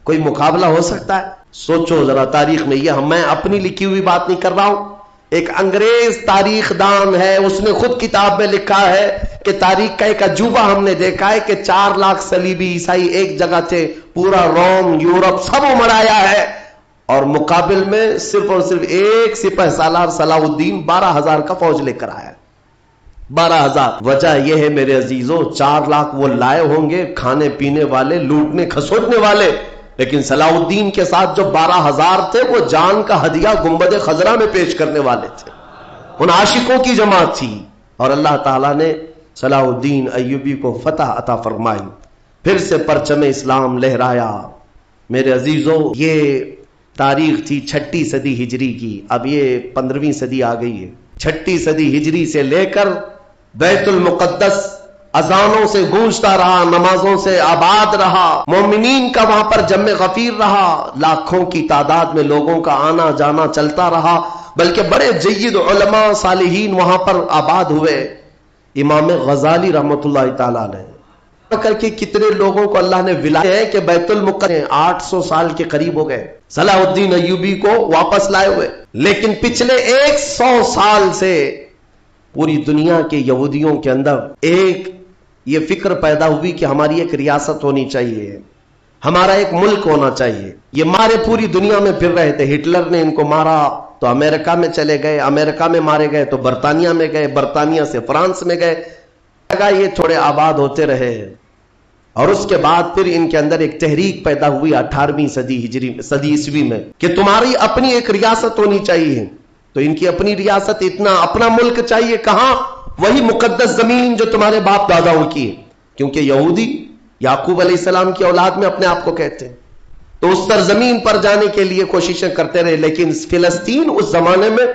کوئی مقابلہ ہو سکتا ہے؟ سوچو ذرا تاریخ میں، یہ میں اپنی لکھی ہوئی بات نہیں کر رہا ہوں، ایک انگریز تاریخ دان ہے، اس نے خود کتاب میں لکھا ہے کہ تاریخ کا ایک عجوبہ ہم نے دیکھا ہے کہ 4 لاکھ صلیبی عیسائی ایک جگہ تھے، پورا روم، یورپ سب مڑایا ہے، اور مقابل میں صرف اور صرف ایک سپہ سالار صلاح الدین 12,000 کا فوج لے کر آیا۔ 12,000۔ وجہ یہ ہے میرے عزیزوں، 4 لاکھ وہ لائے ہوں گے کھانے پینے والے، لوٹنے کھسوٹنے والے، لیکن صلاح الدین کے ساتھ جو 12,000 تھے وہ جان کا ہدیہ گنبد خضرا میں پیش کرنے والے تھے، ان عاشقوں کی جماعت تھی، اور اللہ تعالیٰ نے صلاح الدین ایوبی کو فتح عطا فرمائی، پھر سے پرچم اسلام لہرایا۔ میرے عزیزوں، یہ تاریخ تھی 6 صدی ہجری کی، اب یہ 15ویں صدی آ گئی ہے۔ 6 صدی ہجری سے لے کر بیت المقدس اذانوں سے گونجتا رہا، نمازوں سے آباد رہا، مومنین کا وہاں پر جمع غفیر رہا، لاکھوں کی تعداد میں لوگوں کا آنا جانا چلتا رہا، بلکہ بڑے جید علماء صالحین وہاں پر آباد ہوئے۔ امام غزالی رحمۃ اللہ تعالیٰ نے کر کے کتنے لوگوں کو اللہ نے ولایت ہے کہ بیت المقدس 800 سال کے قریب ہو گئے صلاح الدین ایوبی کو واپس لائے ہوئے، لیکن پچھلے 100 سال سے پوری دنیا کے یہودیوں کے اندر ایک یہ فکر پیدا ہوئی کہ ہماری ایک ریاست ہونی چاہیے، ہمارا ایک ملک ہونا چاہیے۔ یہ مارے پوری دنیا میں پھر رہے تھے، ہٹلر نے ان کو مارا تو امریکہ میں چلے گئے، امریکہ میں مارے گئے تو برطانیہ میں گئے، برطانیہ سے فرانس میں گئے، یہ تھوڑے آباد ہوتے رہے، اور اس کے بعد پھر ان کے اندر ایک تحریک پیدا ہوئی 18ویں صدی عیسوی میں کہ تمہاری اپنی ایک ریاست ہونی چاہیے۔ تو ان کی اپنی ریاست، اتنا اپنا ملک چاہیے کہاں؟ وہی مقدس زمین جو تمہارے باپ داداؤں کی ہے، کیونکہ یہودی یعقوب علیہ السلام کی اولاد میں اپنے آپ کو کہتے ہیں، تو اس سرزمین پر جانے کے لیے کوششیں کرتے رہے، لیکن فلسطین اس زمانے میں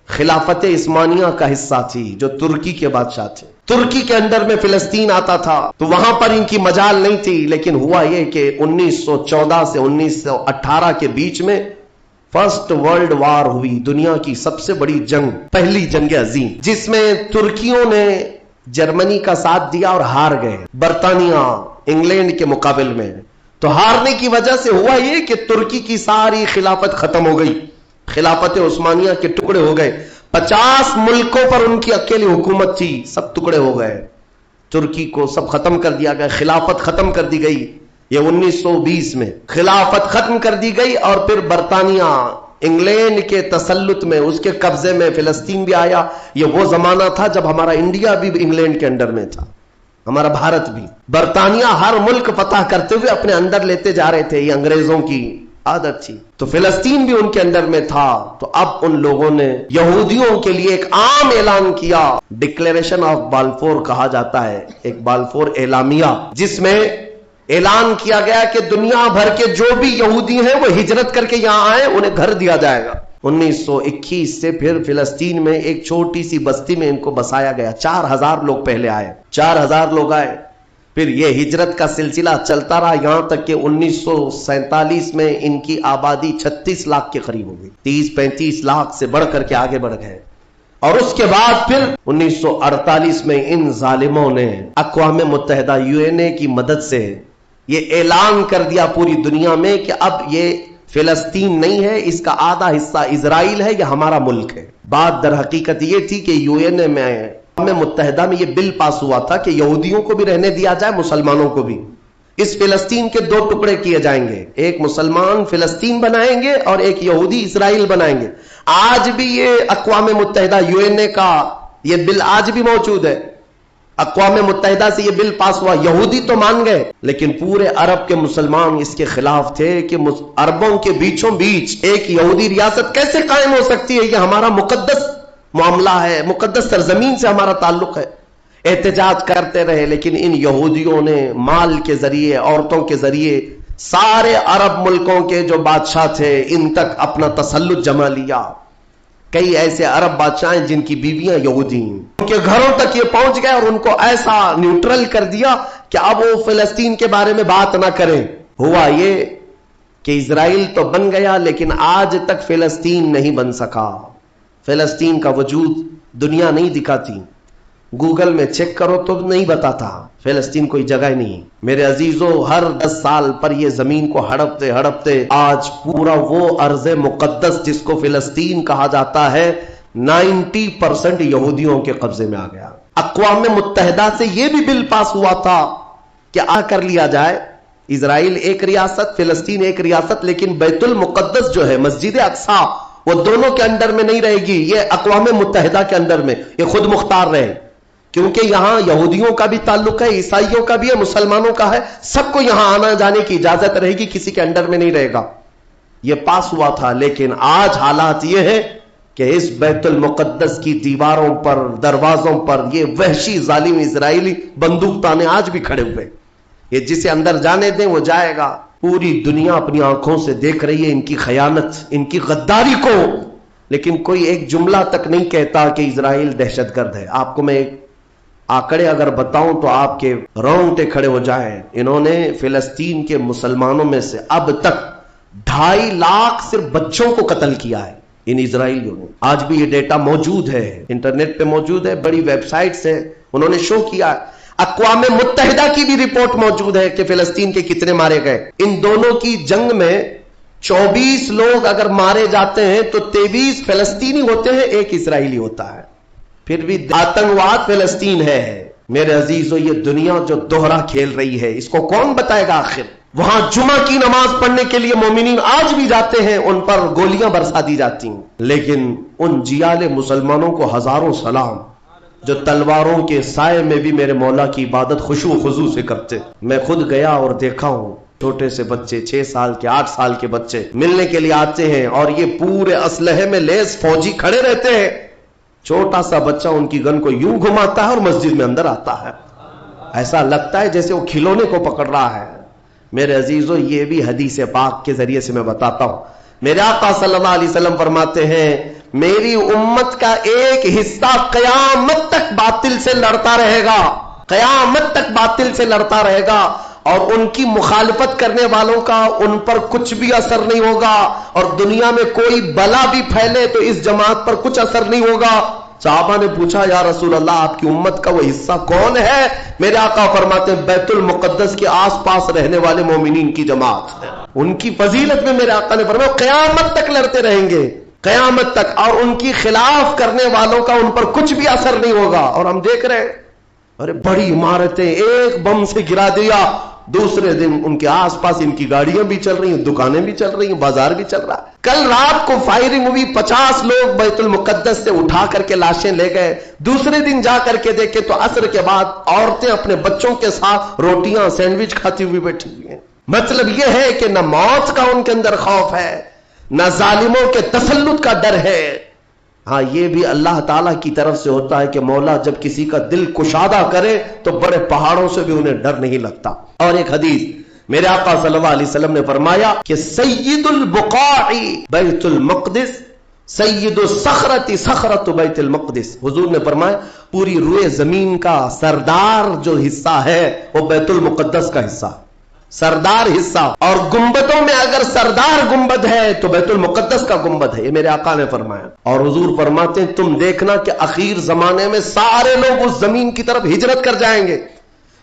خلافت عثمانیہ کا حصہ تھی، جو ترکی کے بادشاہ تھے، ترکی کے اندر میں فلسطین آتا تھا، تو وہاں پر ان کی مجال نہیں تھی۔ لیکن ہوا یہ کہ 1914 سے 1918 کے بیچ میں فرسٹ ورلڈ وار ہوئی، دنیا کی سب سے بڑی جنگ، پہلی جنگ عظیم، جس میں ترکیوں نے جرمنی کا ساتھ دیا اور ہار گئے برطانیہ انگلینڈ کے مقابل میں۔ تو ہارنے کی وجہ سے ہوا یہ کہ ترکی کی ساری خلافت ختم ہو گئی، خلافت عثمانیہ کے ٹکڑے ہو گئے، 50 ملکوں پر ان کی اکیلی حکومت تھی، سب ٹکڑے ہو گئے، ترکی کو سب ختم کر دیا گیا، خلافت ختم کر دی گئی۔ یہ 1920 میں خلافت ختم کر دی گئی اور پھر برطانیہ انگلینڈ کے تسلط میں، اس کے قبضے میں فلسطین بھی آیا۔ یہ وہ زمانہ تھا جب ہمارا انڈیا بھی انگلینڈ کے انڈر میں تھا، ہمارا بھارت بھی۔ برطانیہ ہر ملک فتح کرتے ہوئے اپنے اندر لیتے جا رہے تھے، یہ انگریزوں کی عادت تھی۔ تو فلسطین بھی ان کے اندر میں تھا۔ تو اب ان لوگوں نے یہودیوں کے لیے ایک عام اعلان کیا، ڈکلیریشن آف بالفور کہا جاتا ہے، ایک بالفور اعلامیہ، جس میں اعلان کیا گیا کہ دنیا بھر کے جو بھی یہودی ہیں وہ ہجرت کر کے یہاں آئے، انہیں گھر دیا جائے گا۔ 1921 سے پھر فلسطین میں ایک چھوٹی سی بستی میں ان کو بسایا گیا۔ 4000 لوگ پہلے آئے، 4000 لوگ آئے، پھر یہ ہجرت کا سلسلہ چلتا رہا، یہاں تک کہ 1947 میں ان کی آبادی 36 لاکھ کے قریب ہو گئی، 30-35 لاکھ سے بڑھ کر کے آگے بڑھ گئے۔ اور اس کے بعد پھر 1948 میں ان ظالموں نے اقوام متحدہ UN کی مدد سے یہ اعلان کر دیا پوری دنیا میں کہ اب یہ فلسطین نہیں ہے، اس کا آدھا حصہ اسرائیل ہے، یہ ہمارا ملک ہے۔ بات در حقیقت یہ تھی کہ UN میں اقوام متحدہ میں یہ بل پاس ہوا تھا کہ یہودیوں کو بھی رہنے دیا جائے، مسلمانوں کو بھی۔ اس فلسطین کے 2 ٹکڑے کیے جائیں گے، ایک مسلمان فلسطین بنائیں گے اور ایک یہودی اسرائیل بنائیں گے۔ آج بھی یہ اقوام متحدہ UN کا یہ بل آج بھی موجود ہے۔ اقوام متحدہ سے یہ بل پاس ہوا، یہودی تو مان گئے لیکن پورے عرب کے مسلمان اس کے خلاف تھے کہ عربوں کے بیچوں بیچ ایک یہودی ریاست کیسے قائم ہو سکتی ہے، یہ ہمارا مقدس معاملہ ہے، مقدس سرزمین سے ہمارا تعلق ہے۔ احتجاج کرتے رہے لیکن ان یہودیوں نے مال کے ذریعے، عورتوں کے ذریعے سارے عرب ملکوں کے جو بادشاہ تھے ان تک اپنا تسلط جما لیا۔ کئی ایسے عرب بادشاہ ہیں جن کی بیویاں یہودی ہیں، ان کے گھروں تک یہ پہنچ گئے اور ان کو ایسا نیوٹرل کر دیا کہ اب وہ فلسطین کے بارے میں بات نہ کریں۔ ہوا یہ کہ اسرائیل تو بن گیا لیکن آج تک فلسطین نہیں بن سکا۔ فلسطین کا وجود دنیا نہیں دکھاتی، گوگل میں چیک کرو تو نہیں بتاتا، فلسطین کوئی جگہ نہیں۔ میرے عزیزو، ہر 10 سال پر یہ زمین کو ہڑپتے ہڑپتے آج پورا وہ ارض مقدس جس کو فلسطین کہا جاتا ہے 90% یہودیوں کے قبضے میں آ گیا۔ اقوام متحدہ سے یہ بھی بل پاس ہوا تھا کہ کر لیا جائے، اسرائیل ایک ریاست، فلسطین ایک ریاست، لیکن بیت المقدس جو ہے، مسجد اقصی، وہ دونوں کے انڈر میں نہیں رہے گی، یہ اقوام متحدہ کے انڈر میں، یہ خود مختار رہے، کیونکہ یہاں یہودیوں کا بھی تعلق ہے، عیسائیوں کا بھی ہے، مسلمانوں کا ہے، سب کو یہاں آنا جانے کی اجازت رہے گی، کسی کے انڈر میں نہیں رہے گا۔ یہ پاس ہوا تھا، لیکن آج حالات یہ ہے کہ اس بیت المقدس کی دیواروں پر، دروازوں پر یہ وحشی ظالم اسرائیلی بندوق تانے آج بھی کھڑے ہوئے۔ یہ جسے اندر جانے دیں وہ جائے گا۔ پوری دنیا اپنی آنکھوں سے دیکھ رہی ہے ان کی خیانت، ان کی غداری کو، لیکن کوئی ایک جملہ تک نہیں کہتا کہ اسرائیل دہشت گرد ہے۔ آپ کو میں ایک آنکڑے اگر بتاؤں تو آپ کے رونگٹے کھڑے ہو جائیں۔ انہوں نے فلسطین کے مسلمانوں میں سے اب تک 2.5 لاکھ صرف بچوں کو قتل کیا ہے ان اسرائیلیوں نے۔ آج بھی یہ ڈیٹا موجود ہے، انٹرنیٹ پہ موجود ہے، بڑی ویب سائٹس ہیں، انہوں نے شو کیا۔ اقوام متحدہ کی بھی رپورٹ موجود ہے کہ فلسطین کے کتنے مارے گئے۔ ان دونوں کی جنگ میں 24 لوگ اگر مارے جاتے ہیں تو 23 فلسطینی ہوتے ہیں، 1 اسرائیلی ہوتا ہے۔ پھر بھی آتنکواد فلسطین ہے۔ میرے عزیزو، یہ دنیا جو دوہرا کھیل رہی ہے اس کو کون بتائے گا آخر؟ وہاں جمعہ کی نماز پڑھنے کے لیے مومنین آج بھی جاتے ہیں، ان پر گولیاں برسا دی جاتی ہیں، لیکن ان جیال مسلمانوں کو ہزاروں سلام جو تلواروں کے سائے میں بھی میرے مولا کی عبادت خشوع و خضوع سے کرتے۔ میں خود گیا اور دیکھا ہوں، چھوٹے سے بچے 6 سال کے 8 سال کے بچے ملنے کے لیے آتے ہیں اور یہ پورے اسلحے میں لیس فوجی کھڑے رہتے ہیں۔ چھوٹا سا بچہ ان کی گن کو یوں گھماتا ہے اور مسجد میں اندر آتا ہے، ایسا لگتا ہے جیسے وہ کھلونے کو پکڑ رہا ہے۔ میرے عزیزو، یہ بھی حدیث پاک کے ذریعے سے میں بتاتا ہوں۔ میرے آقا صلی اللہ علیہ وسلم فرماتے ہیں، میری امت کا ایک حصہ قیامت تک باطل سے لڑتا رہے گا، قیامت تک باطل سے لڑتا رہے گا، اور ان کی مخالفت کرنے والوں کا ان پر کچھ بھی اثر نہیں ہوگا، اور دنیا میں کوئی بلا بھی پھیلے تو اس جماعت پر کچھ اثر نہیں ہوگا۔ صحابہ نے پوچھا، یا رسول اللہ، آپ کی امت کا وہ حصہ کون ہے؟ میرے آقا فرماتے ہیں، بیت المقدس کے آس پاس رہنے والے مومنین کی جماعت ہے۔ ان کی فضیلت میں میرے آقا نے فرمایا قیامت تک لڑتے رہیں گے، قیامت تک، اور ان کی خلاف کرنے والوں کا ان پر کچھ بھی اثر نہیں ہوگا۔ اور ہم دیکھ رہے ہیں، ارے بڑی عمارتیں ایک بم سے گرا دیا، دوسرے دن ان کے آس پاس ان کی گاڑیاں بھی چل رہی ہیں، دکانیں بھی چل رہی ہیں، بازار بھی چل رہا ہے۔ کل رات کو فائرنگ ہوئی، 50 لوگ بیت المقدس سے اٹھا کر کے لاشیں لے گئے۔ دوسرے دن جا کر کے دیکھے تو عصر کے بعد عورتیں اپنے بچوں کے ساتھ روٹیاں سینڈوچ کھاتی ہوئی بیٹھی ہوئی ہیں۔ مطلب یہ ہے کہ نہ موت کا ان کے اندر خوف ہے، نہ ظالموں کے تسلط کا ڈر ہے۔ ہاں یہ بھی اللہ تعالیٰ کی طرف سے ہوتا ہے کہ مولا جب کسی کا دل کشادہ کرے تو بڑے پہاڑوں سے بھی انہیں ڈر نہیں لگتا۔ اور ایک حدیث میرے آقا صلی اللہ علیہ وسلم نے فرمایا کہ سید البقاع بیت المقدس، سید الصخرۃ صخرۃ بیت المقدس، حضور نے فرمایا پوری روئے زمین کا سردار جو حصہ ہے وہ بیت المقدس کا حصہ، سردار حصہ۔ اور گنبدوں میں اگر سردار گنبد ہے تو بیت المقدس کا گنبد ہے، یہ میرے آقا نے فرمایا۔ اور حضور فرماتے ہیں تم دیکھنا کہ اخیر زمانے میں سارے لوگ اس زمین کی طرف ہجرت کر جائیں گے۔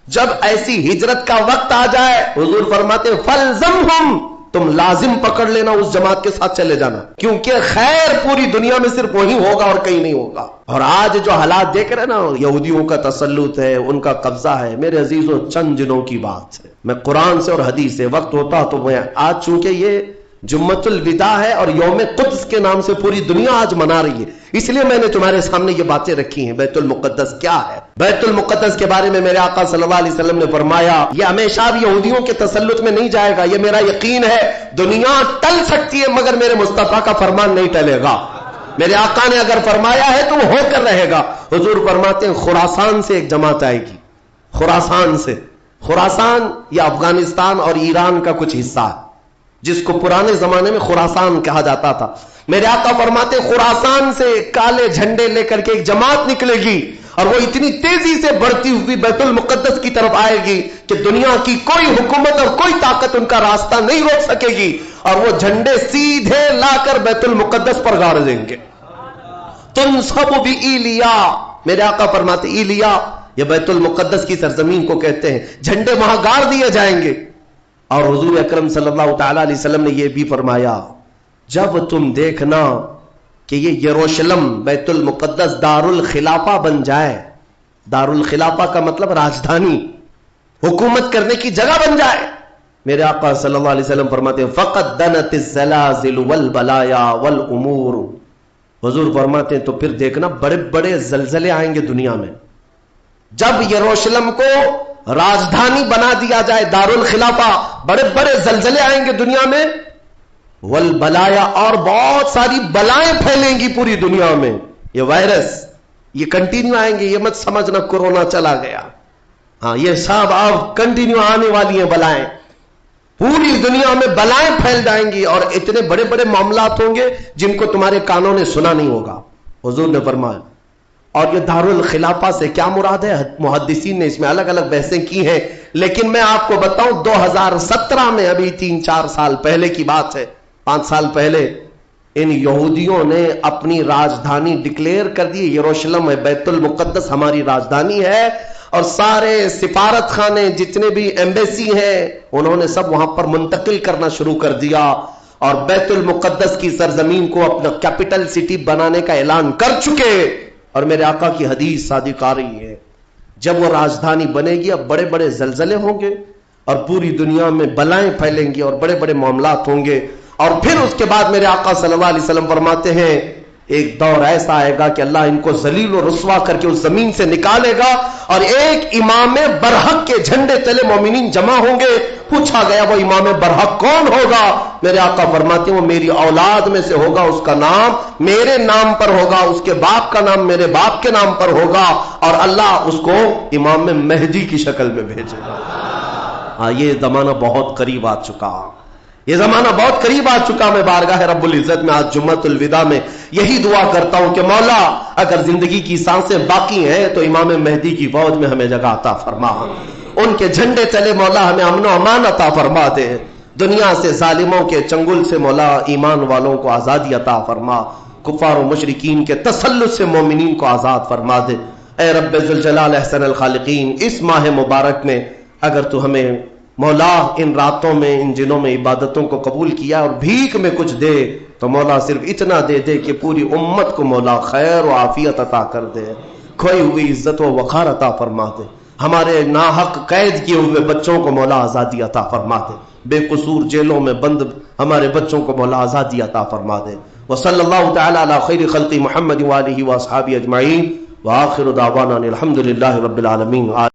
جب ایسی ہجرت کا وقت آ جائے حضور فرماتے ہیں فَلْزَمْهُمْ، تم لازم پکڑ لینا، اس جماعت کے ساتھ چلے جانا، کیونکہ خیر پوری دنیا میں صرف وہی ہوگا اور کہیں نہیں ہوگا۔ اور آج جو حالات دیکھ رہے ہیں نا، یہودیوں کا تسلط ہے، ان کا قبضہ ہے، میرے عزیزوں چند دنوں کی بات ہے۔ میں قرآن سے اور حدیث سے وقت ہوتا تو میں آج چونکہ یہ جمعۃ الوداع ہے اور یوم قدس کے نام سے پوری دنیا آج منا رہی ہے، اس لیے میں نے تمہارے سامنے یہ باتیں رکھی ہیں۔ بیت المقدس کیا ہے؟ بیت المقدس کے بارے میں میرے آقا صلی اللہ علیہ وسلم نے فرمایا یہ ہمیشہ بھی یہودیوں کے تسلط میں نہیں جائے گا، یہ میرا یقین ہے۔ دنیا ٹل سکتی ہے مگر میرے مصطفیٰ کا فرمان نہیں ٹلے گا۔ میرے آقا نے اگر فرمایا ہے تو وہ ہو کر رہے گا۔ حضور فرماتے ہیں خراسان سے ایک جماعت آئے گی، خراسان سے۔ خراسان یہ افغانستان اور ایران کا کچھ حصہ ہے، جس کو پرانے زمانے میں خراسان کہا جاتا تھا۔ میرے آقا فرماتے خراسان سے کالے جھنڈے لے کر کے ایک جماعت نکلے گی اور وہ اتنی تیزی سے بڑھتی ہوئی بیت المقدس کی طرف آئے گی کہ دنیا کی کوئی حکومت اور کوئی طاقت ان کا راستہ نہیں روک سکے گی، اور وہ جھنڈے سیدھے لا کر بیت المقدس پر گاڑ دیں گے۔ تنصب بإیلیا، میرے آقا فرماتے ایلیا یہ بیت المقدس کی سرزمین کو کہتے ہیں، جھنڈے وہاں گاڑ دیے جائیں گے۔ اور حضور اکرم صلی اللہ تعالی علیہ وسلم نے یہ بھی فرمایا جب تم دیکھنا کہ یہ یروشلم بیت المقدس دار الخلافہ بن جائے، دار الخلافہ کا مطلب راجدھانی، حکومت کرنے کی جگہ بن جائے، میرے آقا صلی اللہ علیہ وسلم فرماتے ہیں فقد دنت الزلازل والبلایا والامور، حضور فرماتے ہیں تو پھر دیکھنا بڑے بڑے زلزلے آئیں گے دنیا میں۔ جب یروشلم کو راجدھانی بنا دیا جائے دار الخلافہ، بڑے بڑے زلزلے آئیں گے دنیا میں، والبلایا اور بہت ساری بلائیں پھیلیں گی پوری دنیا میں۔ یہ وائرس یہ کنٹینیو آئیں گے، یہ مت سمجھنا کورونا چلا گیا، ہاں یہ سب اب کنٹینیو آنے والی ہیں بلائیں، پوری دنیا میں بلائیں پھیل جائیں گی اور اتنے بڑے بڑے معاملات ہوں گے جن کو تمہارے کانوں نے سنا نہیں ہوگا، حضور نے فرمایا۔ اور یہ دار الخلافہ سے کیا مراد ہے؟ محدثین نے اس میں الگ الگ بحثیں کی ہیں، لیکن میں آپ کو بتاؤں 2017 میں، ابھی 3-4 سال پہلے کی بات ہے، 5 سال پہلے ان یہودیوں نے اپنی راجدھانی ڈکلیئر کر دی، یروشلم ہے، بیت المقدس ہماری راجدھانی ہے، اور سارے سفارت خانے جتنے بھی ایمبیسی ہیں انہوں نے سب وہاں پر منتقل کرنا شروع کر دیا، اور بیت المقدس کی سرزمین کو اپنا کیپٹل سٹی بنانے کا اعلان کر چکے۔ اور میرے آقا کی حدیث صادق آ رہی ہے، جب وہ راجدھانی بنے گی اب بڑے بڑے زلزلے ہوں گے اور پوری دنیا میں بلائیں پھیلیں گی اور بڑے بڑے معاملات ہوں گے، اور پھر اس کے بعد میرے آقا صلی اللہ علیہ وسلم فرماتے ہیں ایک دور ایسا آئے گا کہ اللہ ان کو ذلیل و رسوا کر کے اس زمین سے نکالے گا، اور ایک امام برحق کے جھنڈے تلے مومنین جمع ہوں گے۔ پوچھا گیا وہ امام برحق کون ہوگا؟ میرے آقا فرماتے ہیں وہ میری اولاد میں سے ہوگا، اس کا نام میرے نام پر ہوگا، اس کے باپ کا نام میرے باپ کے نام پر ہوگا، اور اللہ اس کو امام مہدی کی شکل میں بھیجے گا۔ ہاں یہ زمانہ بہت قریب آ چکا، یہ زمانہ بہت قریب آ چکا۔ میں بارگاہ رب العزت میں آج جمعۃ الوداع میں یہی دعا کرتا ہوں کہ مولا اگر زندگی کی سانسیں باقی ہیں تو امام مہدی کی فوج میں ہمیں جگہ عطا فرما، ان کے جھنڈے تلے مولا ہمیں امن و امان عطا فرما دے، دنیا سے ظالموں کے چنگل سے مولا ایمان والوں کو آزادی عطا فرما، کفار و مشرکین کے تسلط سے مومنین کو آزاد فرما دے۔ اے رب ذوالجلال احسن الخالقین، اس ماہ مبارک میں اگر تو ہمیں مولا ان راتوں میں ان دنوں میں عبادتوں کو قبول کیا اور بھیک میں کچھ دے تو مولا صرف اتنا دے دے کہ پوری امت کو مولا خیر و عافیت عطا کر دے، کھوئی ہوئی عزت و وقار عطا فرما دے۔ ہمارے ناحق قید کیے ہوئے بچوں کو مولا آزادی عطا فرما دے، بے قصور جیلوں میں بند ہمارے بچوں کو مولا آزادی عطا فرما دے۔ وصلی اللہ تعالی علی خیر خلق محمد وآلہ واصحابہ اجمعین، وآخر دعوانا الحمد للہ رب العالمین۔